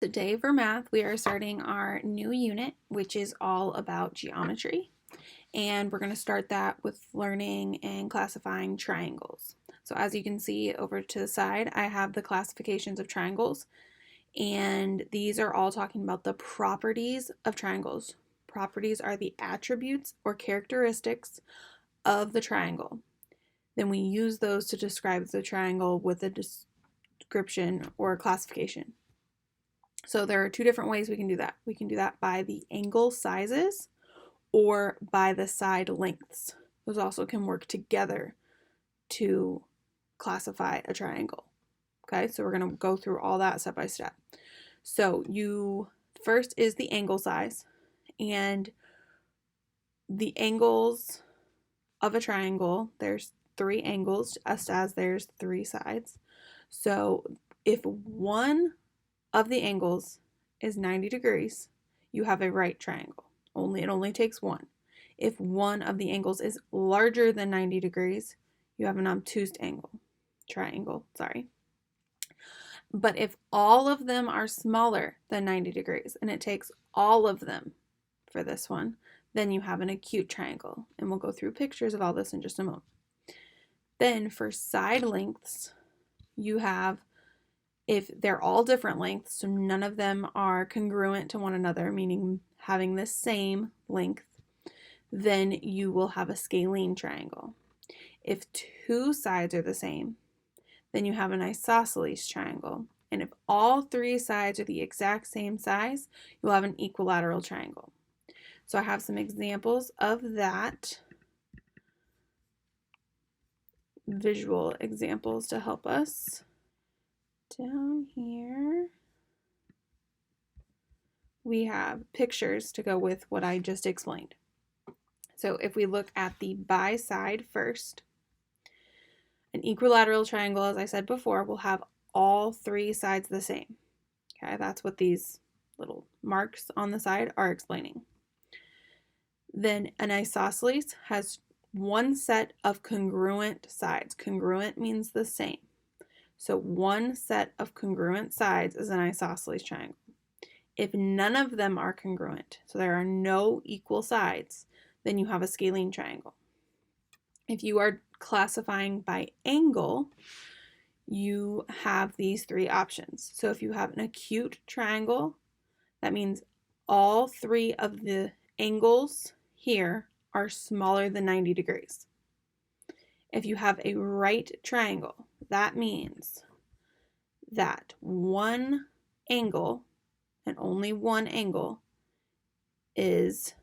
Today for math, we are starting our new unit, which is all about geometry. And we're going to start that with learning and classifying triangles. So as you can see over to the side, I have the classifications of triangles. And these are all talking about the properties of triangles. Properties are the attributes or characteristics of the triangle. Then we use those to describe the triangle with a description or classification. So there are two different ways we can do that. We can do that by the angle sizes or by the side lengths. Those also can work together to classify a triangle. Okay, so we're going to go through all that step by step. So first is the angle size, and the angles of a triangle, there's three angles just as there's three sides. So if one of the angles is 90 degrees, you have a right triangle. It only takes one. If one of the angles is larger than 90 degrees, you have an obtuse triangle. But if all of them are smaller than 90 degrees, and it takes all of them for this one, then you have an acute triangle. And we'll go through pictures of all this in just a moment. Then for side lengths, you have, if they're all different lengths, so none of them are congruent to one another, meaning having the same length, then you will have a scalene triangle. If two sides are the same, then you have an isosceles triangle. And if all three sides are the exact same size, you'll have an equilateral triangle. So I have some examples of that, visual examples to help us. Down here, we have pictures to go with what I just explained. So if we look at the by side first, an equilateral triangle, as I said before, will have all three sides the same. Okay, that's what these little marks on the side are explaining. Then an isosceles has one set of congruent sides. Congruent means the same. So one set of congruent sides is an isosceles triangle. If none of them are congruent, so there are no equal sides, then you have a scalene triangle. If you are classifying by angle, you have these three options. So if you have an acute triangle, that means all three of the angles here are smaller than 90 degrees. If you have a right triangle, that means that one angle, and only one angle, is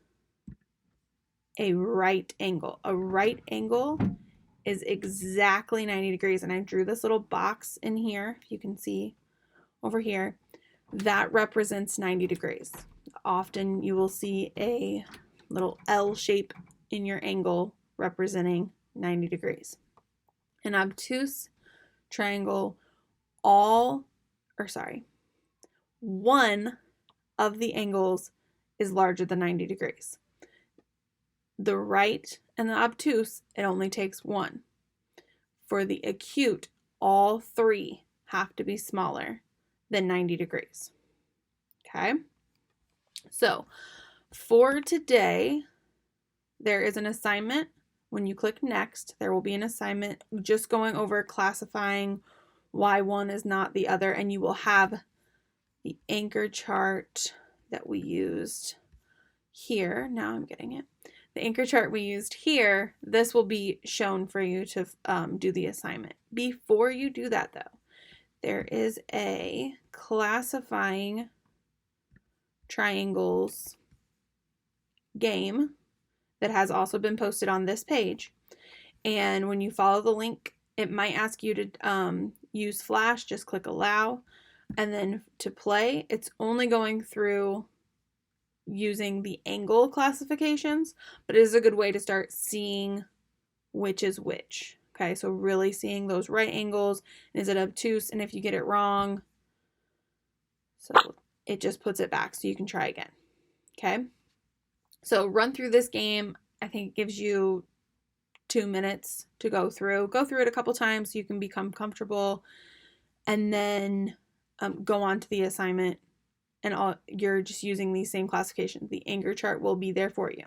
a right angle. A right angle is exactly 90 degrees. And I drew this little box in here, if you can see over here, that represents 90 degrees. Often you will see a little L shape in your angle representing 90 degrees. An obtuse triangle, one of the angles is larger than 90 degrees. The right and the obtuse, it only takes one. For the acute, all three have to be smaller than 90 degrees. Okay? So, for today, there is an assignment. When you click next, there will be an assignment just going over classifying why one is not the other, and you will have the anchor chart that we used here. Now I'm getting it. The anchor chart we used here, this will be shown for you to do the assignment. Before you do that, though, there is a classifying triangles game that has also been posted on this page. And when you follow the link, it might ask you to use Flash. Just click allow. And then to play, it's only going through using the angle classifications, but it is a good way to start seeing which is which. Okay, so really seeing those right angles. Is it obtuse? And if you get it wrong, so it just puts it back so you can try again. Okay, so run through this game. I think it gives you 2 minutes to go through. Go through it a couple times so you can become comfortable, and then go on to the assignment and you're just using these same classifications. The anchor chart will be there for you.